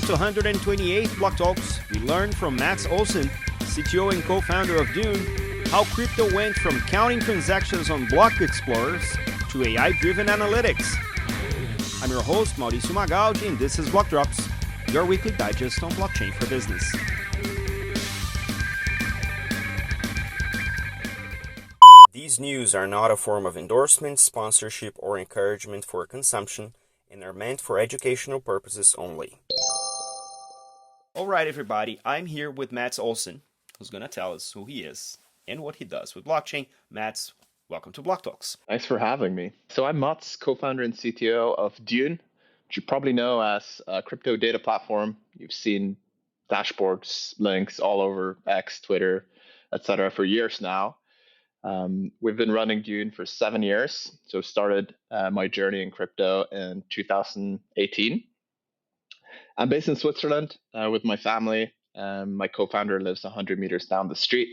episode 128 BlockTalks. We learned from Mats Olsen, CTO and co-founder of Dune, how crypto went from counting transactions on block explorers to AI-driven analytics. I'm your host, Mauricio Magaldi, and this is Blockdrops, your weekly digest on blockchain for business. These news are not a form of endorsement, sponsorship, or encouragement for consumption, and are meant for educational purposes only. All right, everybody, I'm here with Mats Olsen, who's going to tell us who he is and what he does with blockchain. Mats, welcome to BlockTalks. Thanks for having me. So I'm Mats, co-founder and CTO of Dune, which you probably know as a crypto data platform. You've seen dashboards, links all over X, Twitter, etc. for years now. We've been running Dune for 7 years. So started my journey in crypto in 2018. I'm based in Switzerland with my family. My co-founder lives 100 meters down the street.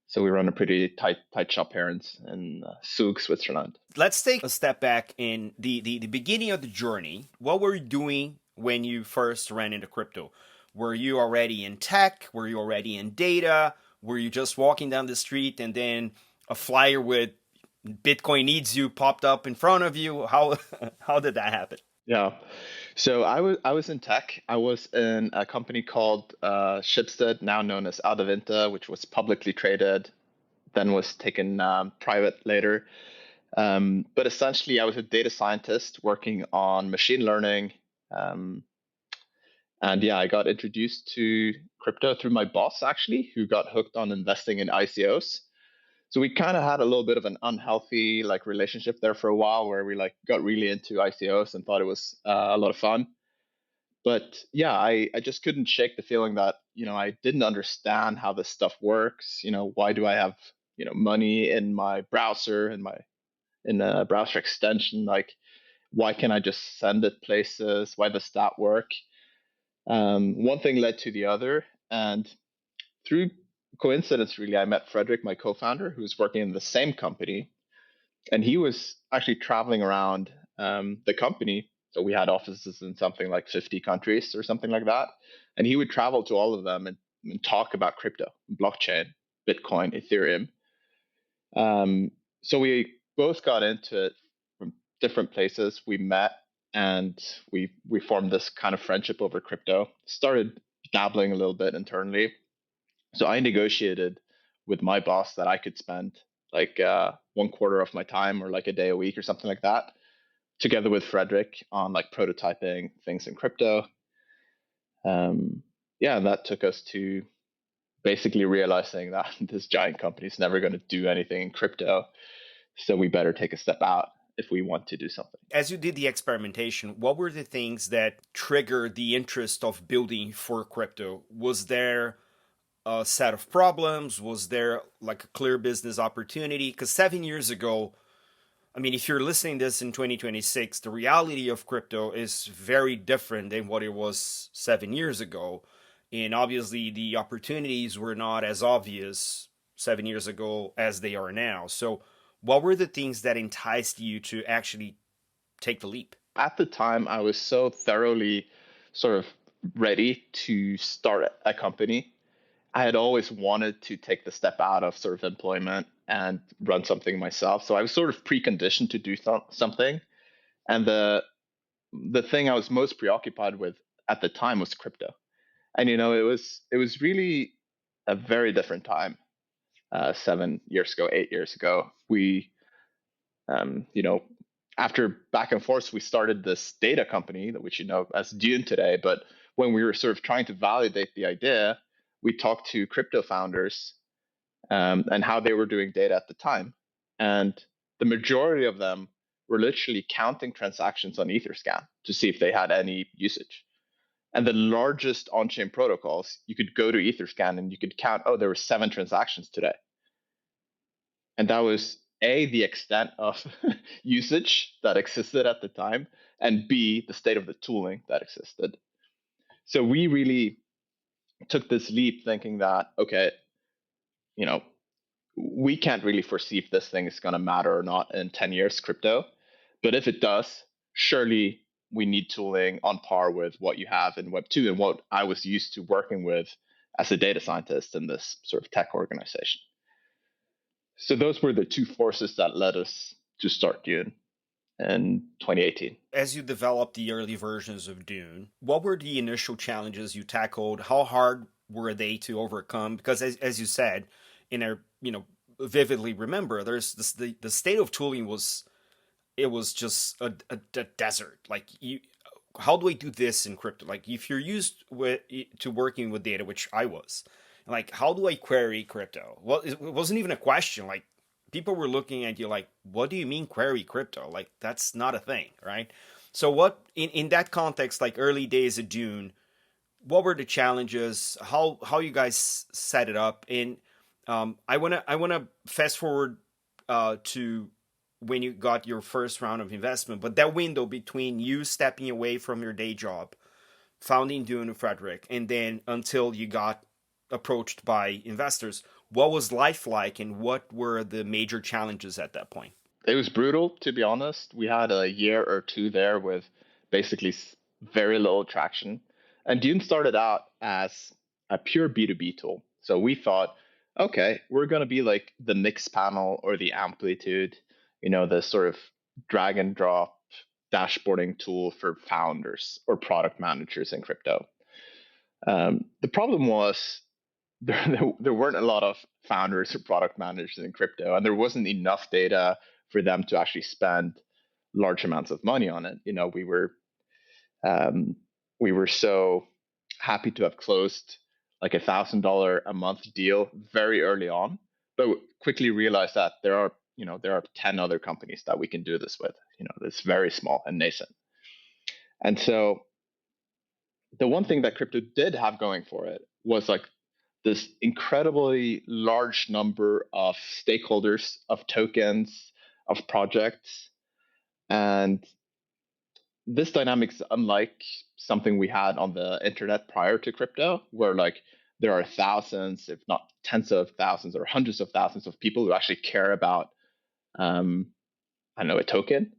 So we run a pretty tight shop here in Zug, Switzerland. Let's take a step back in the beginning of the journey. What were you doing when you first ran into crypto? Were you already in tech? Were you already in data? Were you just walking down the street and then a flyer with Bitcoin needs you popped up in front of you? How did that happen? Yeah. So I was in tech. I was in a company called Schibsted, now known as Adevinta, which was publicly traded, then was taken private later. But essentially, I was a data scientist working on machine learning. And yeah, I got introduced to crypto through my boss, actually, who got hooked on investing in ICOs. So we kind of had a little bit of an unhealthy relationship there for a while, where we got really into ICOs and thought it was a lot of fun. But yeah, I just couldn't shake the feeling that I didn't understand how this stuff works. Why do I have money in my browser in a browser extension? Why can't I just send it places? Why does that work? One thing led to the other, and through coincidence, really, I met Frederick, my co-founder, who was working in the same company, and he was actually traveling around the company. So we had offices in something like 50 countries or something like that, and he would travel to all of them and talk about crypto, blockchain, Bitcoin, Ethereum. So we both got into it from different places. We met and we formed this kind of friendship over crypto. Started dabbling a little bit internally. So I negotiated with my boss that I could spend 1/4 of my time or a day a week or something like that, together with Frederick on prototyping things in crypto. That took us to basically realizing that this giant company is never going to do anything in crypto. So we better take a step out if we want to do something. As you did the experimentation, what were the things that triggered the interest of building for crypto? Was there a set of problems? Was there a clear business opportunity? Because 7 years ago, if you're listening to this in 2026, the reality of crypto is very different than what it was 7 years ago. And obviously, the opportunities were not as obvious 7 years ago as they are now. So what were the things that enticed you to actually take the leap? At the time, I was so thoroughly sort of ready to start a company. I had always wanted to take the step out of sort of employment and run something myself. So I was sort of preconditioned to do something. And the thing I was most preoccupied with at the time was crypto. And it was really a very different time. 7 years ago, 8 years ago, we after back and forth, we started this data company, which as Dune today. But when we were sort of trying to validate the idea, we talked to crypto founders and how they were doing data at the time. And the majority of them were literally counting transactions on Etherscan to see if they had any usage. And the largest on-chain protocols, you could go to Etherscan and you could count, there were 7 transactions today. And that was A, the extent of usage that existed at the time, and B, the state of the tooling that existed. So we really took this leap thinking that, okay, we can't really foresee if this thing is going to matter or not in 10 years, crypto. But if it does, surely we need tooling on par with what you have in Web 2 and what I was used to working with as a data scientist in this sort of tech organization. So those were the two forces that led us to start Dune in 2018. As you developed the early versions of Dune, what were the initial challenges you tackled? How hard were they to overcome? Because as you said, in a vividly remember, there's this, the state of tooling was, it was just a desert. Like, you, how do I do this in crypto? Like, if you're used to working with data, which I was, like, how do I query crypto? Well, it wasn't even a question. Like, people were looking at you like, what do you mean query crypto? Like, that's not a thing, right? So what, in that context, like early days of Dune, what were the challenges? How you guys set it up? And I wanna fast forward to when you got your first round of investment, but that window between you stepping away from your day job, founding Dune with Frederick, and then until you got approached by investors, what was life like, and what were the major challenges at that point? It was brutal, to be honest. We had a year or two there with basically very little traction. And Dune started out as a pure B2B tool. So we thought, okay, we're going to be like the mix panel or the amplitude, the sort of drag and drop dashboarding tool for founders or product managers in crypto. The problem was there weren't a lot of founders or product managers in crypto, and there wasn't enough data for them to actually spend large amounts of money on it. We were so happy to have closed like $1,000 a month deal very early on, but quickly realized that there are 10 other companies that we can do this with. It's very small and nascent. And so the one thing that crypto did have going for it was like this incredibly large number of stakeholders, of tokens, of projects. And this dynamic is unlike something we had on the internet prior to crypto, where like there are thousands, if not tens of thousands or hundreds of thousands of people who actually care about, a token.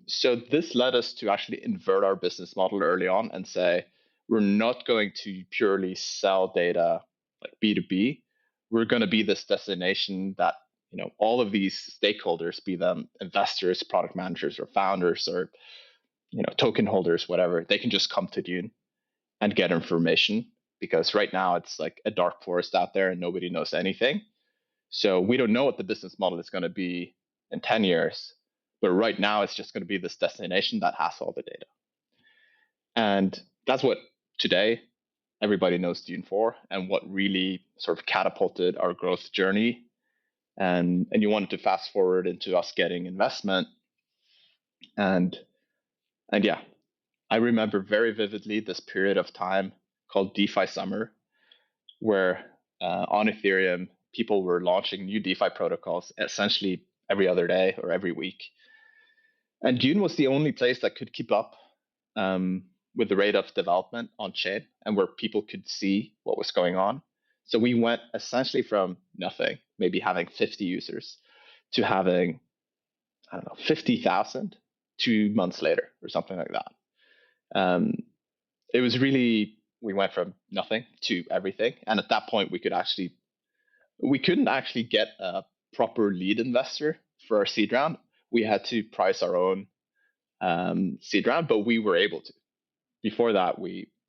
So this led us to actually invert our business model early on and say, we're not going to purely sell data like B2B. We're going to be this destination that, all of these stakeholders, be them investors, product managers, or founders, or, token holders, whatever, they can just come to Dune and get information, because right now it's like a dark forest out there and nobody knows anything. So we don't know what the business model is going to be in 10 years, but right now it's just going to be this destination that has all the data. And that's what today everybody knows Dune for, and what really sort of catapulted our growth journey. And you wanted to fast forward into us getting investment. And yeah, I remember very vividly this period of time called DeFi summer, where on Ethereum, people were launching new DeFi protocols essentially every other day or every week. And Dune was the only place that could keep up with the rate of development on chain, and where people could see what was going on. So we went essentially from nothing, maybe having 50 users, to having, 50,000 2 months later or something like that. It was really, we went from nothing to everything. And at that point, we couldn't actually get a proper lead investor for our seed round. We had to price our own seed round, but we were able to. Before that,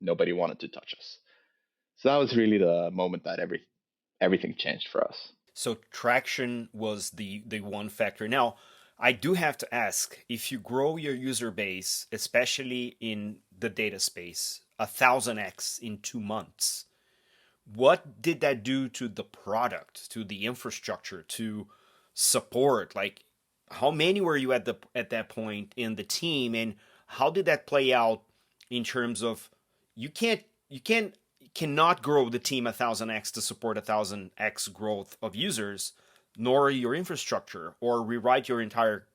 nobody wanted to touch us. So that was really the moment that everything changed for us. So traction was the one factor. Now, I do have to ask, if you grow your user base, especially in the data space, 1,000x in 2 months, what did that do to the product, to the infrastructure, to support? Like, how many were you at that point in the team, and how did that play out in terms of, you cannot grow the team 1,000x to support 1,000x growth of users, nor your infrastructure, or rewrite your entire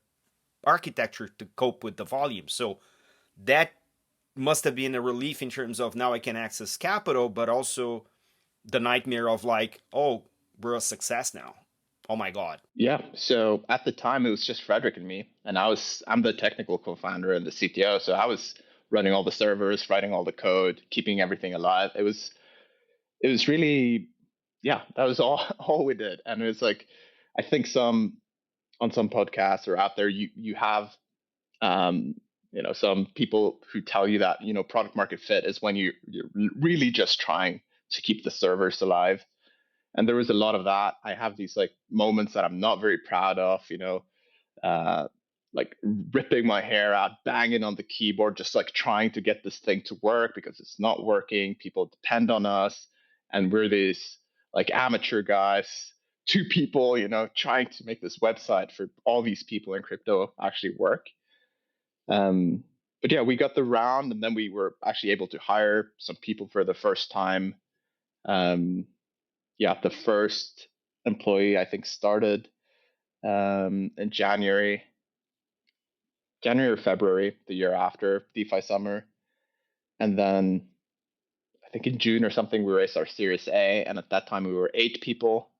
architecture to cope with the volume. So that must have been a relief in terms of, now I can access capital, but also the nightmare of like, oh, we're a success now. Oh my God. Yeah. So at the time, it was just Frederick and me, and I'm the technical co-founder and the CTO. So I was running all the servers, writing all the code, keeping everything alive. It was really, yeah, that was all all we did. And it was like, I think some on some podcasts or out there, you have um, some people who tell you that product market fit is when you're really just trying to keep the servers alive. And there was a lot of that. I have these like moments that I'm not very proud of, uh, like ripping my hair out, banging on the keyboard, just like trying to get this thing to work because it's not working. People depend on us, and we're these like amateur guys, two people, trying to make this website for all these people in crypto actually work. Um, but yeah, we got the round, and then we were actually able to hire some people for the first time. Um, yeah, the first employee I think started in January or February the year after DeFi summer, and then I think in June or something we raised our Series A, and at that time we were 8 people,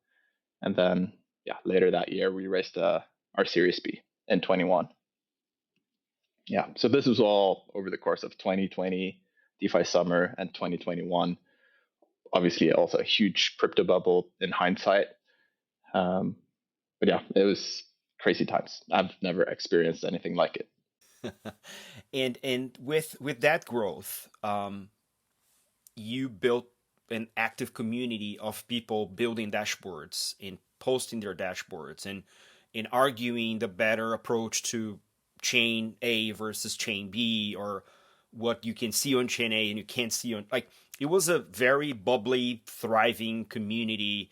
and then yeah, later that year we raised our Series B in 21. Yeah, so this was all over the course of 2020, DeFi summer, and 2021. Obviously, also a huge crypto bubble in hindsight. Um, but yeah, it was crazy times. I've never experienced anything like it. And with that growth, you built an active community of people building dashboards and posting their dashboards and arguing the better approach to chain A versus chain B, or what you can see on chain A and you can't see on, like, it was a very bubbly, thriving community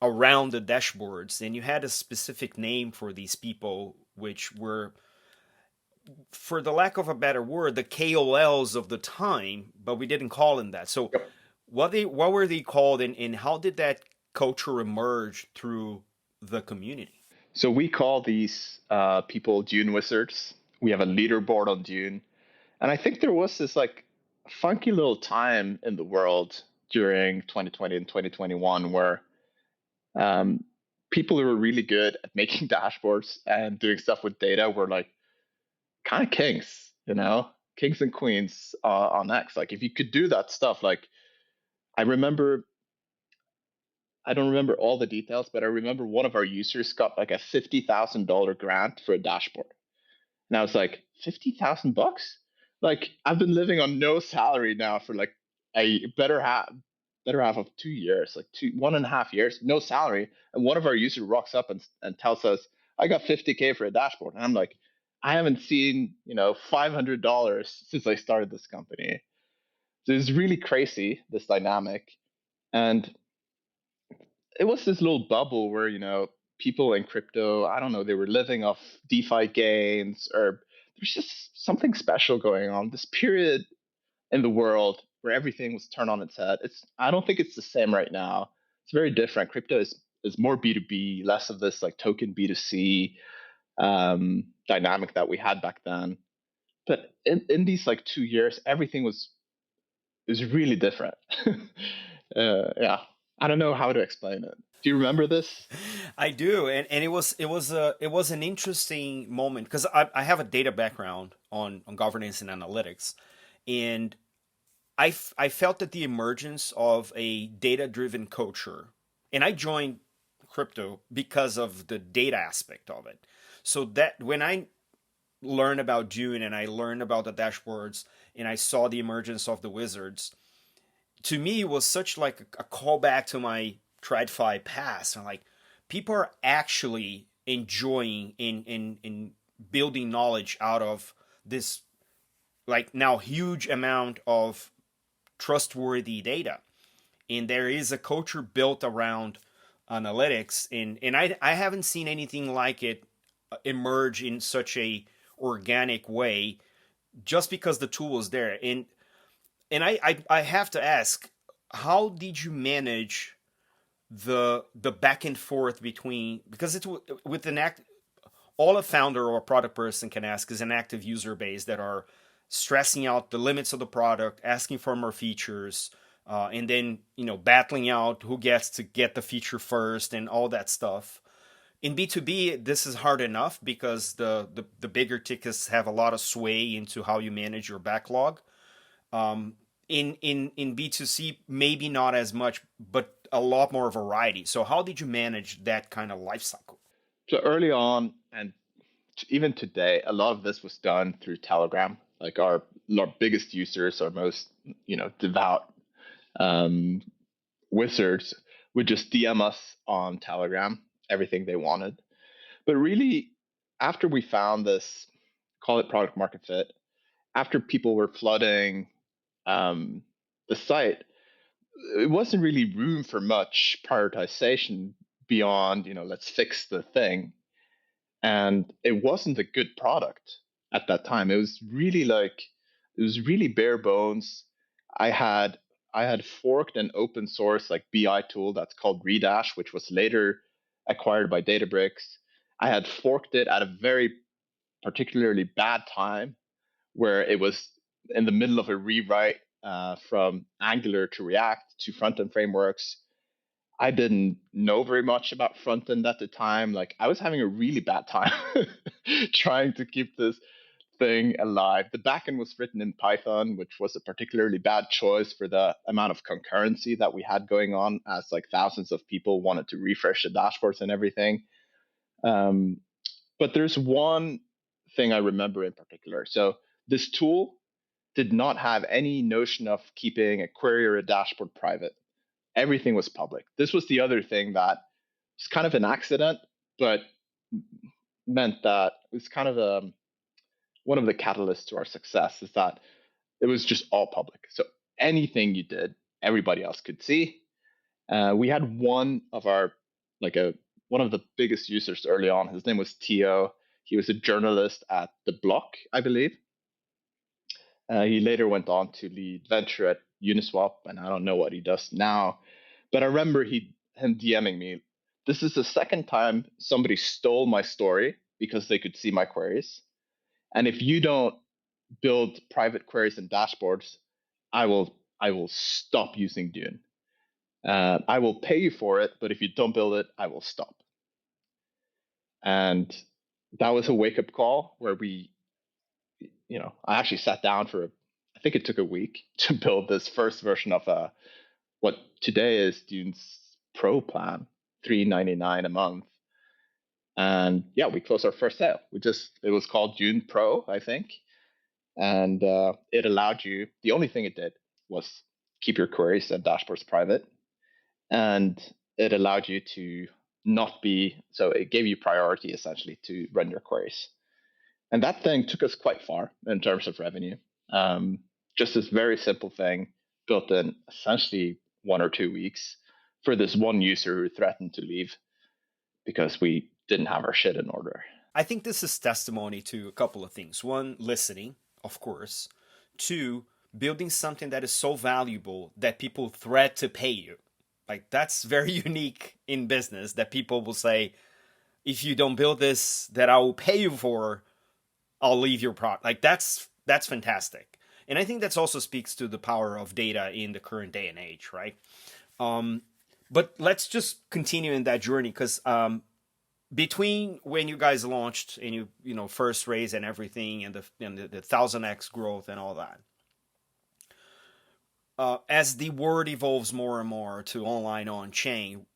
around the dashboards, and you had a specific name for these people, which were, for the lack of a better word, the KOLs of the time, but we didn't call them that. So Yep. what were they called, and how did that culture emerge through the community? So we call these people Dune wizards. We have a leaderboard on Dune, and I think there was this like funky little time in the world during 2020 and 2021 where um, people who were really good at making dashboards and doing stuff with data were like kind of kings, kings and queens on X. Like if you could do that stuff, like I remember, I don't remember all the details, but I remember one of our users got like a $50,000 grant for a dashboard. And I was like, 50,000 bucks? Like I've been living on no salary now for like a better half of 2 years, like 1.5 years, no salary. And one of our users rocks up and tells us, I got 50K for a dashboard. And I'm like, I haven't seen, $500 since I started this company. So it's really crazy, this dynamic. And it was this little bubble where people in crypto, I don't know, they were living off DeFi gains, or there's just something special going on. This period in the world where everything was turned on its head. I don't think it's the same right now. It's very different. Crypto is more B2B, less of this like token B2C dynamic that we had back then. But in these like 2 years, everything was really different. Yeah, I don't know how to explain it. Do you remember this? I do, and it was an interesting moment because I have a data background on governance and analytics, and I felt that the emergence of a data driven culture, and I joined crypto because of the data aspect of it. So that when I learned about Dune and I learned about the dashboards and I saw the emergence of the wizards, to me it was such like a callback to my TradFi past. I'm like, people are actually enjoying in building knowledge out of this, like, now huge amount of trustworthy data, and there is a culture built around analytics, and I haven't seen anything like it emerge in such a organic way, just because the tool was there. And I have to ask, how did you manage the back and forth between, because it's with an act, all a founder or a product person can ask is an active user base that are stressing out the limits of the product, asking for more features, and then battling out who gets to get the feature first and all that stuff. In B2B, this is hard enough because the bigger tickets have a lot of sway into how you manage your backlog. In B2C, maybe not as much, but a lot more variety. So how did you manage that kind of life cycle? So early on, and even today, a lot of this was done through Telegram. Like our biggest users, our most devout um, wizards would just DM us on Telegram everything they wanted. But really, after we found this, call it product market fit, after people were flooding um, the site, it wasn't really room for much prioritization beyond, let's fix the thing. And it wasn't a good product at that time. It was really bare bones. I had I had forked an open source like BI tool that's called Redash, which was later acquired by Databricks. I had forked it at a very particularly bad time where it was in the middle of a rewrite from Angular to React to front end frameworks. I didn't know very much about front end at the time. Like I was having a really bad time trying to keep this thing alive. The backend was written in Python, which was a particularly bad choice for the amount of concurrency that we had going on, as like thousands of people wanted to refresh the dashboards and everything. Um, but there's one thing I remember in particular. So this tool did not have any notion of keeping a query or a dashboard private. Everything was public. This was the other thing that was kind of an accident, but meant that it was kind of one of the catalysts to our success is that it was just all public. So anything you did, everybody else could see. We had one of our like a one of the biggest users early on. His name was Tio. He was a journalist at the Block, I believe. He later went on to lead venture at Uniswap, and I don't know what he does now. But I remember him DMing me. This is the second time somebody stole my story because they could see my queries. And if you don't build private queries and dashboards, I will stop using Dune. I will pay you for it, but if you don't build it, I will stop. And that was a wake up call where I actually sat down I think it took a week to build this first version of what today is Dune's Pro plan, $3.99 a month. And yeah, we closed our first sale. It was called Dune Pro, I think. And it allowed you, the only thing it did was keep your queries and dashboards private. And it allowed you to not be, so it gave you priority essentially to run your queries. And that thing took us quite far in terms of revenue. Um, just this very simple thing built in essentially 1 or 2 weeks for this one user who threatened to leave because we didn't have our shit in order. I think this is testimony to a couple of things. One, listening, of course. Two, building something that is so valuable that people threat to pay you. Like that's very unique in business that people will say, if you don't build this that I will pay you for, I'll leave your product. Like that's fantastic. And I think that also speaks to the power of data in the current day and age, right? Um, but let's just continue in that journey because between when you guys launched and you first raise and everything and the 1000x growth and all that, as the word evolves more and more to online on chain,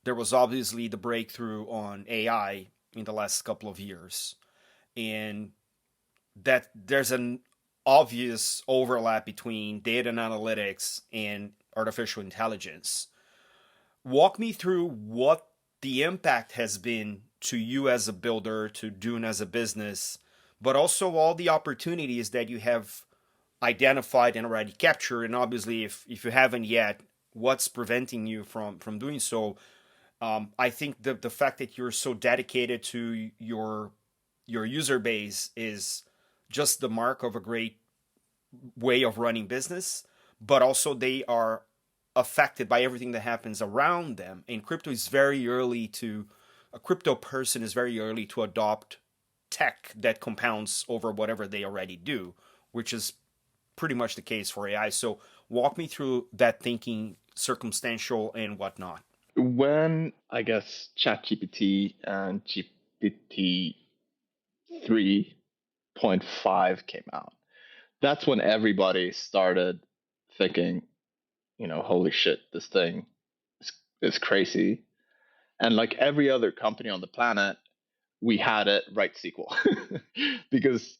there was obviously the breakthrough on AI in the last couple of years, and that there's an obvious overlap between data and analytics and artificial intelligence. Walk me through what the impact has been to you as a builder, to Dune as a business, but also all the opportunities that you have identified and already captured. And obviously, if you haven't yet, what's preventing you from doing so? I think the fact that you're so dedicated to your user base is just the mark of a great way of running business, but also they are affected by everything that happens around them. And a crypto person is very early to adopt tech that compounds over whatever they already do, which is pretty much the case for AI. So walk me through that thinking, circumstantial and whatnot. When I guess ChatGPT and GPT 3.5 came out, that's when everybody started thinking, holy shit, this thing is crazy. And like every other company on the planet, we had it write SQL because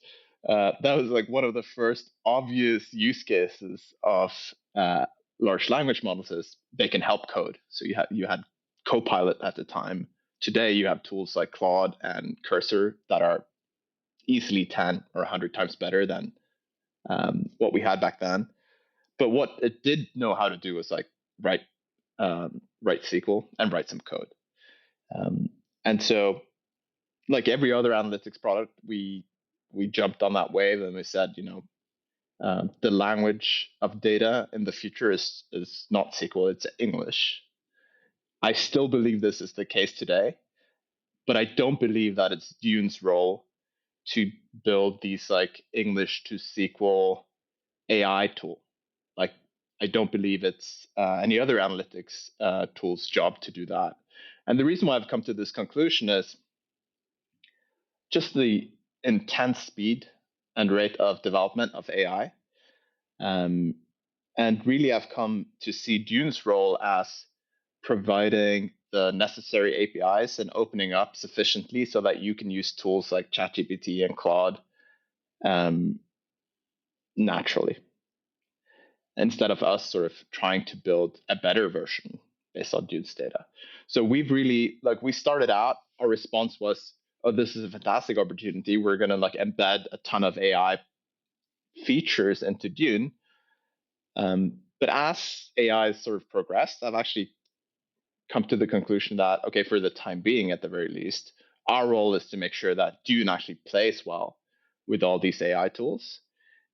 that was like one of the first obvious use cases of large language models is they can help code. So you had Copilot at the time. Today you have tools like Claude and Cursor that are easily 10 or 100 times better than what we had back then. But what it did know how to do was like write write SQL and write some code. Um, and so like every other analytics product, we jumped on that wave and we said, the language of data in the future is not SQL, it's English. I still believe this is the case today, but I don't believe that it's Dune's role to build these like English to SQL AI tool. Like I don't believe it's any other analytics tool's job to do that. And the reason why I've come to this conclusion is just the intense speed and rate of development of AI. Um, and really, I've come to see Dune's role as providing the necessary APIs and opening up sufficiently so that you can use tools like ChatGPT and Claude naturally, instead of us sort of trying to build a better version based on Dune's data. So we've really we started out, our response was, oh, this is a fantastic opportunity. We're gonna embed a ton of AI features into Dune. But as AI has sort of progressed, I've actually come to the conclusion that, okay, for the time being, at the very least, our role is to make sure that Dune actually plays well with all these AI tools.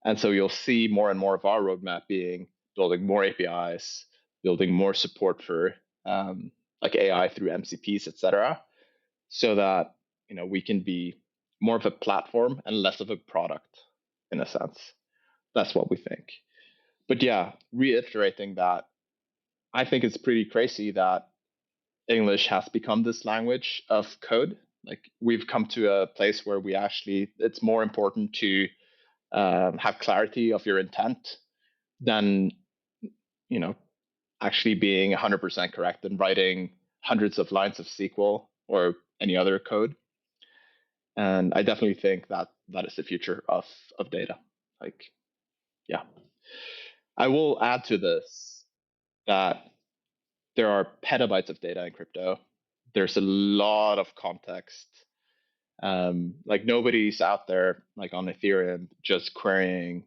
And so you'll see more and more of our roadmap being building more APIs, building more support for AI through MCPs, etc., so that we can be more of a platform and less of a product in a sense. That's what we think. But yeah, reiterating that, I think it's pretty crazy that English has become this language of code. Like we've come to a place where it's more important to have clarity of your intent than, actually being 100% correct and writing hundreds of lines of SQL or any other code. And I definitely think that that is the future of data. Like, yeah. I will add to this that there are petabytes of data in crypto. There's a lot of context. Nobody's out there on Ethereum just querying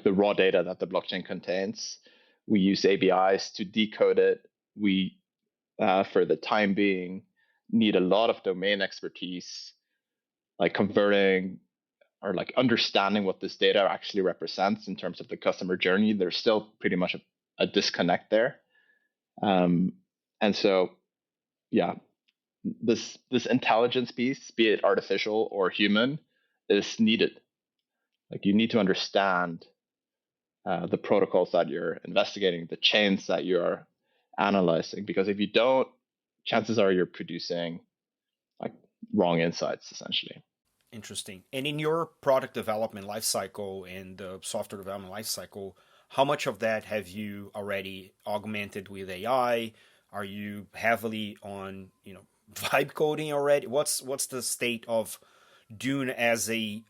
the raw data that the blockchain contains. We use ABIs to decode it. We, for the time being, need a lot of domain expertise, converting or understanding what this data actually represents in terms of the customer journey. There's still pretty much a disconnect there. And so, yeah, this intelligence piece, be it artificial or human, is needed. You need to understand the protocols that you're investigating, the chains that you're analyzing, because if you don't, chances are you're producing wrong insights essentially. Interesting. And in your product development lifecycle and the software development lifecycle, how much of that have you already augmented with AI? Are you heavily on, vibe coding already? What's the state of Dune as a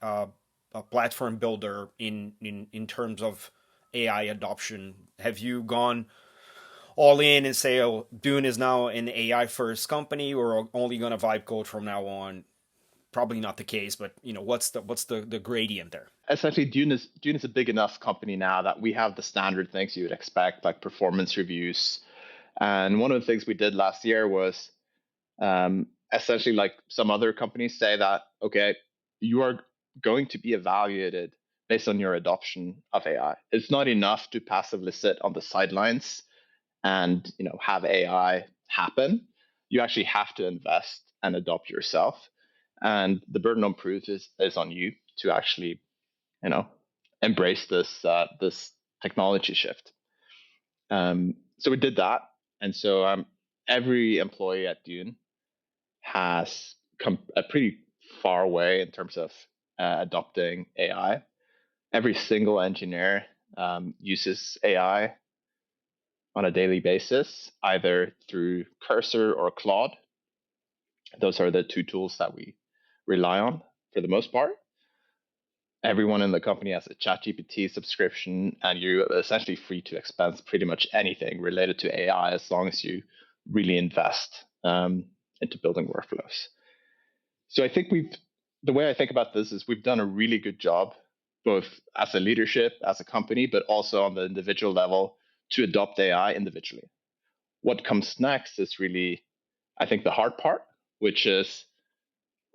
platform builder in terms of AI adoption? Have you gone all in and say, oh, Dune is now an AI first company, or only going to vibe code from now on? Probably not the case, but what's the gradient there? Essentially, Dune is a big enough company now that we have the standard things you would expect, like performance reviews. And one of the things we did last year was essentially, like some other companies say, that okay, you are going to be evaluated based on your adoption of AI. It's not enough to passively sit on the sidelines and have AI happen. You actually have to invest and adopt yourself, and the burden of proof is on you to actually embrace this technology shift. So we did that, and so every employee at Dune has come a pretty far way in terms of adopting AI. Every single engineer uses AI on a daily basis, either through Cursor or Claude. Those are the two tools that we rely on for the most part. Everyone in the company has a ChatGPT subscription, and you're essentially free to expense pretty much anything related to AI as long as you really invest into building workflows. So I think the way I think about this is we've done a really good job, both as a leadership, as a company, but also on the individual level to adopt AI individually. What comes next is really, I think, the hard part, which is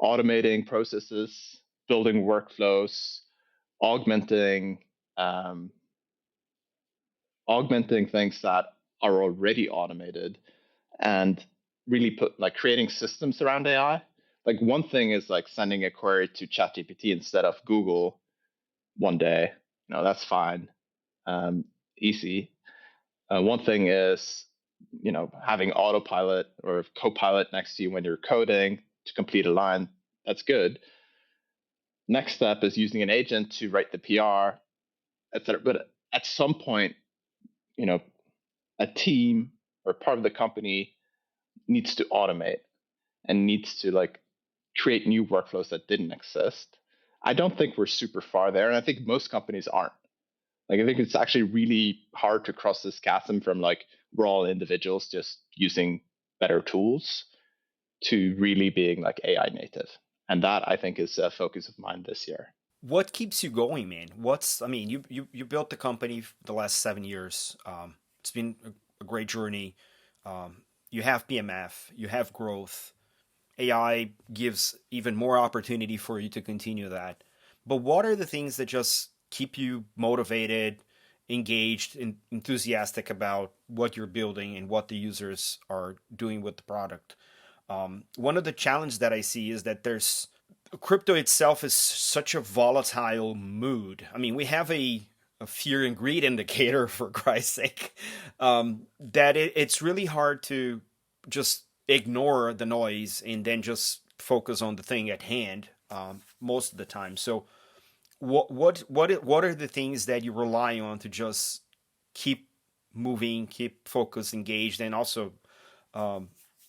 automating processes, building workflows, augmenting um, augmenting things that are already automated, and really put like creating systems around AI. Like one thing is like sending a query to ChatGPT instead of Google one day. That's fine, easy. One thing is having autopilot or copilot next to you when you're coding to complete a line. That's good. Next step is using an agent to write the PR, etc. But at some point, you know, a team or part of the company needs to automate and needs to like create new workflows that didn't exist. I don't think we're super far there, and I think most companies aren't. Like I think it's actually really hard to cross this chasm from like we're all individuals just using better tools to really being like AI native. And that I think is a focus of mine this year. What keeps you going, man? I mean, you built the company the last 7 years. It's been a great journey. You have PMF, you have growth. AI gives even more opportunity for you to continue that. But what are the things that just keep you motivated, engaged, and enthusiastic about what you're building and what the users are doing with the product? One of the challenges that I see is that there's crypto itself is such a volatile mood. I mean, we have a fear and greed indicator for Christ's sake, that it's really hard to just ignore the noise and then just focus on the thing at hand most of the time. So, what are the things that you rely on to just keep moving, keep focused, engaged, and also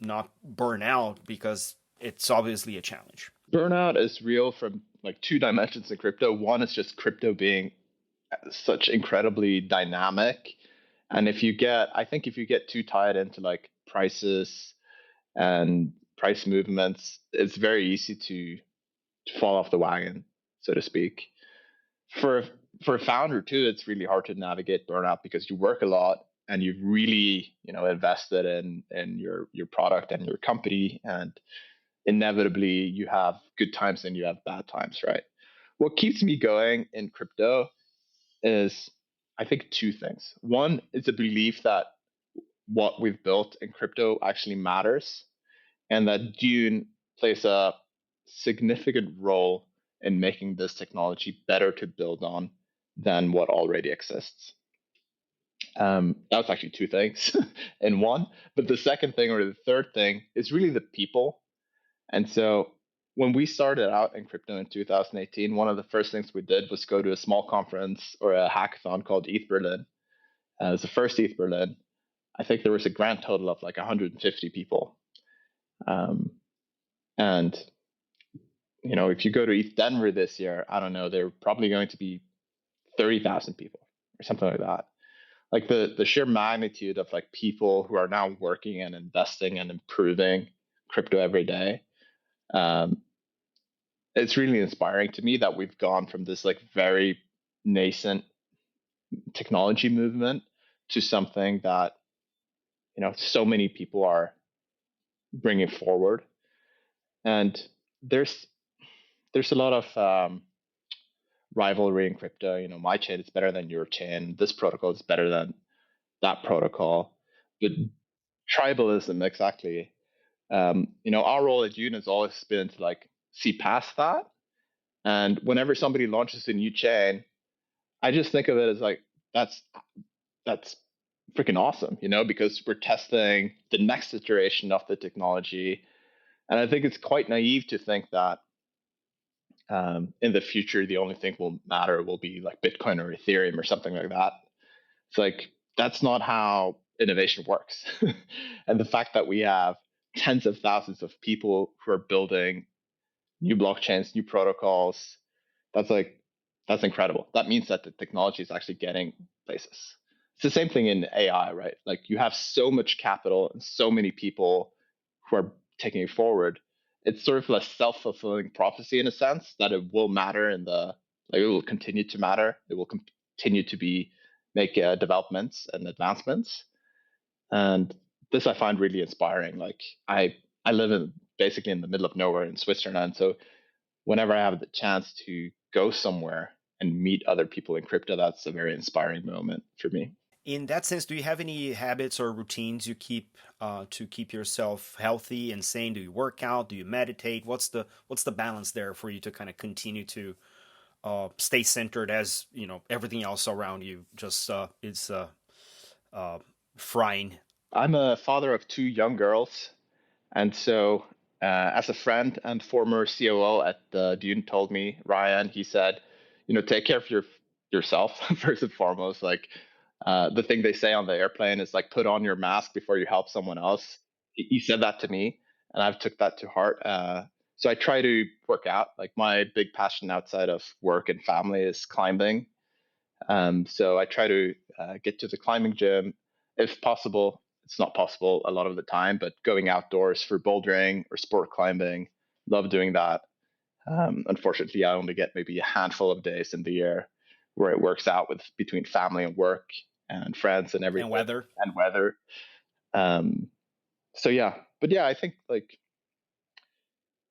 not burn out because it's obviously a challenge. Burnout is real from like two dimensions in crypto. One is just crypto being such incredibly dynamic. And I think if you get too tied into like prices and price movements, it's very easy to fall off the wagon, so to speak. For for a founder too, it's really hard to navigate burnout because you work a lot and you've really invested in your product and your company, and inevitably you have good times and you have bad times, right? What keeps me going in crypto is I think two things. One is a belief that what we've built in crypto actually matters, and that Dune plays a significant role in making this technology better to build on than what already exists. That was actually two things in one. But the second thing or the third thing is really the people. And so when we started out in crypto in 2018, one of the first things we did was go to a small conference or a hackathon called ETH Berlin. It was the first ETH Berlin. I think there was a grand total of like 150 people. And if you go to ETH Denver this year, I don't know, there are probably going to be 30,000 people or something like that. Like the sheer magnitude of like people who are now working and investing and improving crypto every day. It's really inspiring to me that we've gone from this like very nascent technology movement to something that so many people are bringing forward. And there's a lot of rivalry in crypto. My chain is better than your chain. This protocol is better than that protocol. But tribalism, exactly. Our role at Dune has always been to like see past that. And whenever somebody launches a new chain, I just think of it as like that's freaking awesome, because we're testing the next iteration of the technology. And I think it's quite naive to think that in the future, the only thing will matter will be like Bitcoin or Ethereum or something like that. It's like, that's not how innovation works. And the fact that we have tens of thousands of people who are building new blockchains, new protocols, that's like, that's incredible. That means that the technology is actually getting places. It's the same thing in AI, right? Like you have so much capital and so many people who are taking it forward. It's sort of a self-fulfilling prophecy in a sense that it will matter it will continue to matter. It will continue to make developments and advancements. And this I find really inspiring. Like I live basically in the middle of nowhere in Switzerland, so whenever I have the chance to go somewhere and meet other people in crypto, that's a very inspiring moment for me. In that sense, do you have any habits or routines you keep to keep yourself healthy and sane? Do you work out? Do you meditate? What's the balance there for you to kind of continue to stay centered as everything else around you just is uh, frying? I'm a father of two young girls, and so as a friend and former COO at Dune told me, Ryan, he said, take care of yourself first and foremost. Like the thing they say on the airplane is like, put on your mask before you help someone else. He said that to me, and I've took that to heart. So I try to work out. Like my big passion outside of work and family is climbing. So I try to get to the climbing gym if possible. It's not possible a lot of the time, but going outdoors for bouldering or sport climbing, love doing that. Unfortunately, I only get maybe a handful of days in the year where it works out with between family and work and friends and And everything weather? and weather. Um, so yeah, but yeah, I think like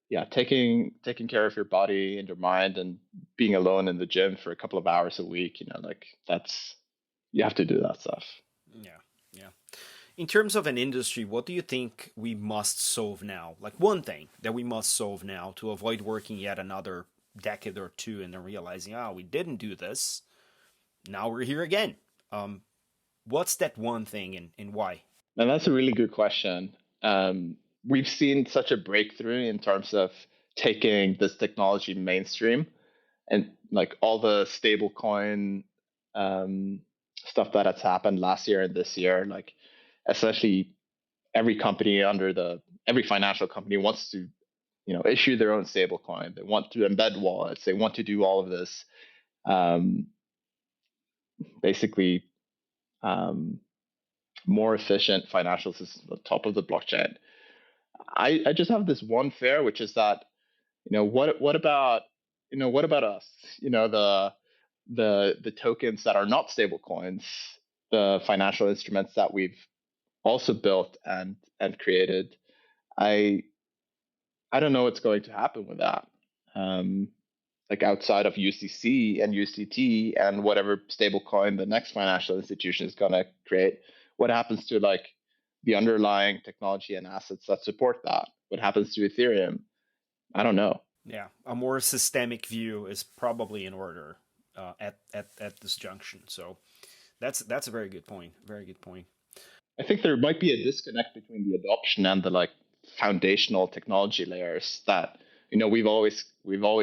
yeah, taking care of your body and your mind and being alone in the gym for a couple of hours a week, like that's you have to do that stuff. Yeah, yeah. In terms of an industry, what do you think we must solve now? Like one thing that we must solve now to avoid working yet another decade or two and then realizing, we didn't do this. Now we're here again. Um, what's that one thing and why? And that's a really good question. We've seen such a breakthrough in terms of taking this technology mainstream and like all the stablecoin um, stuff that has happened last year and this year, like especially every financial company wants to issue their own stablecoin. They want to embed wallets. They want to do all of this um, basically um, more efficient financial system on top of the blockchain. I just have this one fear, which is that what about what about us? The tokens that are not stable coins, the financial instruments that we've also built and created. I I don't know what's going to happen with that. Um, like outside of UCC and UCT and whatever stablecoin the next financial institution is going to create, what happens to like the underlying technology and assets that support that? What happens to Ethereum? I don't know. Yeah, a more systemic view is probably in order at this junction. So that's a very good point. Very good point. I think there might be a disconnect between the adoption and the like foundational technology layers that we've always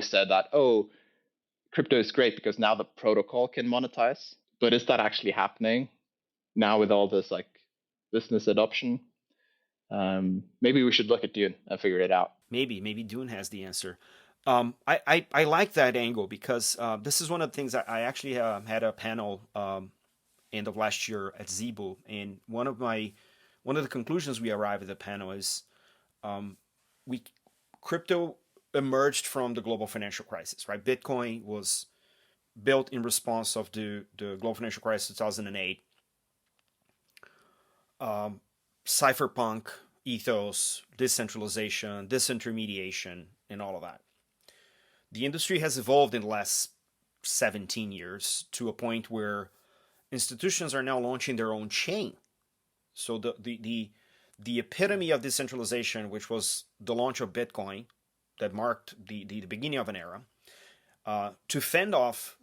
said that, oh, crypto is great because now the protocol can monetize, but is that actually happening now with all this like business adoption? Maybe we should look at Dune and figure it out. Maybe Dune has the answer. I like that angle because this is one of the things I actually had a panel end of last year at Zebu, and one of the conclusions we arrived at the panel is we crypto emerged from the global financial crisis, right? Bitcoin was built in response of the global financial crisis 2008. Cypherpunk ethos, decentralization, disintermediation, and all of that. The industry has evolved in the last 17 years to a point where institutions are now launching their own chain. So the epitome of decentralization, which was the launch of Bitcoin, that marked the beginning of an era, to fend off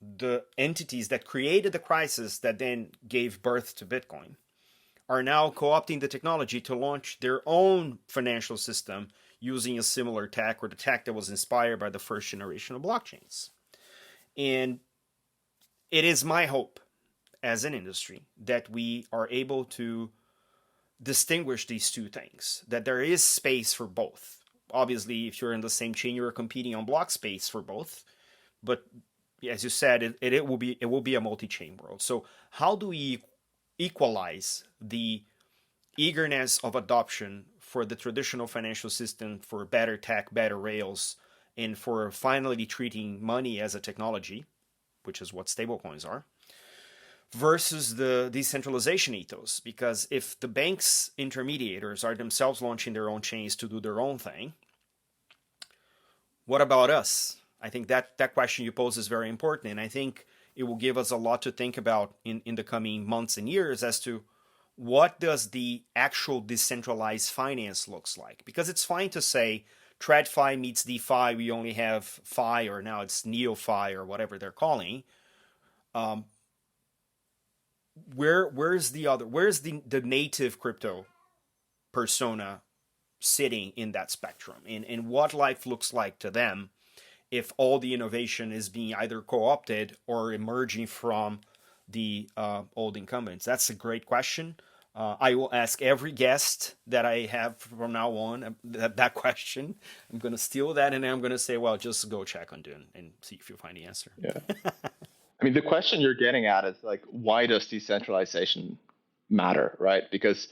the entities that created the crisis that then gave birth to Bitcoin, are now co-opting the technology to launch their own financial system using a similar tech or the tech that was inspired by the first generation of blockchains. And it is my hope as an industry that we are able to distinguish these two things, that there is space for both. Obviously, if you're in the same chain, you're competing on block space for both. But as you said, it will be a multi-chain world. So how do we equalize the eagerness of adoption for the traditional financial system, for better tech, better rails, and for finally treating money as a technology, which is what stablecoins are, versus the decentralization ethos? Because if the banks intermediators are themselves launching their own chains to do their own thing, what about us? I think that question you pose is very important, and I think it will give us a lot to think about in the coming months and years as to what does the actual decentralized finance looks like. Because it's fine to say TradFi meets DeFi, we only have Fi, or now it's NeoFi or whatever they're calling. Where's the native crypto persona sitting in that spectrum, and what life looks like to them if all the innovation is being either co-opted or emerging from the old incumbents? That's a great question. I will ask every guest that I have from now on that question. I'm going to steal that, and then I'm going to say, well, just go check on Dune and see if you find the answer. Yeah. I mean, the question you're getting at is like, why does decentralization matter, right? Because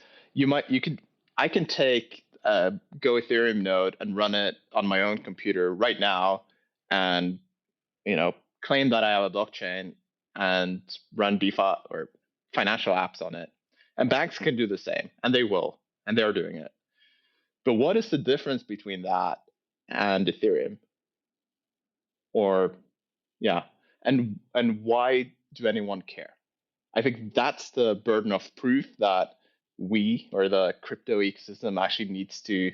I can take a Go Ethereum node and run it on my own computer right now, and claim that I have a blockchain and run DeFi or financial apps on it. And banks can do the same, and they will, and they're doing it. But what is the difference between that and Ethereum? And why do anyone care? I think that's the burden of proof that we, or the crypto ecosystem, actually needs to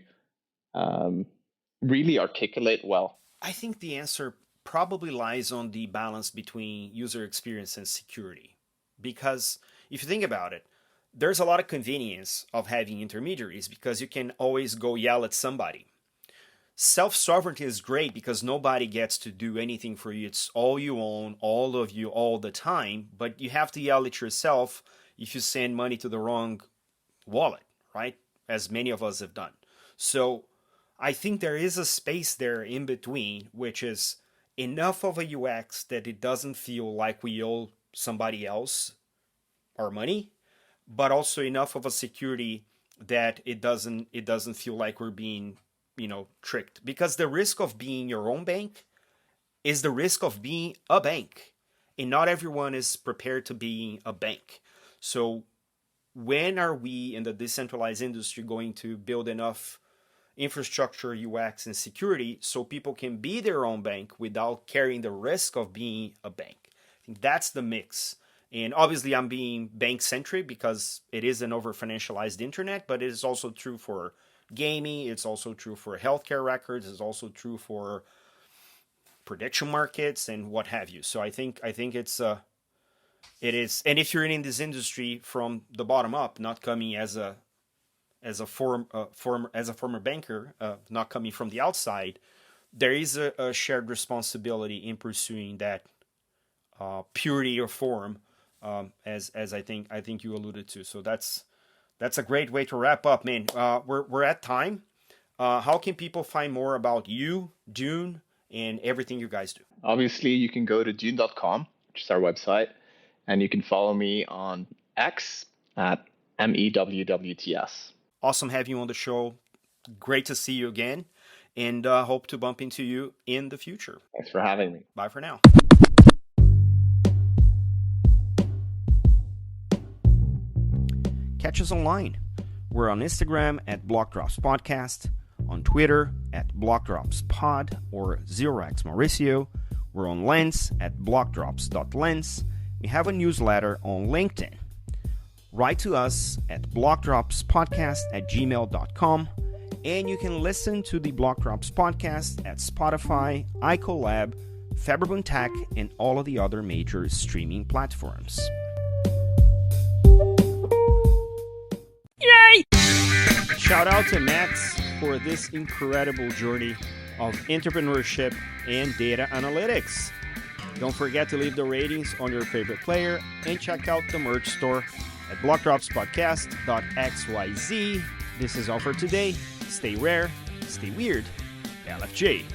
really articulate well. I think the answer probably lies on the balance between user experience and security. Because if you think about it, there's a lot of convenience of having intermediaries because you can always go yell at somebody. Self-sovereignty is great because nobody gets to do anything for you. It's all you own, all of you, all the time. But you have to yell at yourself if you send money to the wrong wallet, right? As many of us have done. So I think there is a space there in between, which is enough of a UX that it doesn't feel like we owe somebody else our money, but also enough of a security that it doesn't feel like we're being tricked. Because the risk of being your own bank is the risk of being a bank, and not everyone is prepared to be a bank. So when are we in the decentralized industry going to build enough infrastructure, UX, and security so people can be their own bank without carrying the risk of being a bank? I think that's the mix. And obviously I'm being bank-centric because it is an over-financialized internet, but it is also true for gaming, it's also true for healthcare records, it's also true for prediction markets and what have you. So I think it is, and if you're in this industry from the bottom up, not coming as a former banker, not coming from the outside, there is a shared responsibility in pursuing that purity of form, as I think you alluded to. So that's a great way to wrap up, man. We're at time. How can people find more about you, Dune, and everything you guys do? Obviously, you can go to dune.com, which is our website, and you can follow me on X at MEWWTS. Awesome having you on the show. Great to see you again, and hope to bump into you in the future. Thanks for having me. Bye for now. Catch us online. We're on Instagram at BlockDropsPodcast, on Twitter at BlockDropsPod or 0x Mauricio. We're on Lens at blockdrops.lens. We have a newsletter on LinkedIn. Write to us at blockdropspodcast@gmail.com, and you can listen to the Block Drops podcast at Spotify, iColab, Faberbun Tech, and all of the other major streaming platforms. Yay! Shout out to Mats for this incredible journey of entrepreneurship and data analytics. Don't forget to leave the ratings on your favorite player and check out the merch store at blockdropspodcast.xyz. This is all for today. Stay rare, stay weird. LFJ.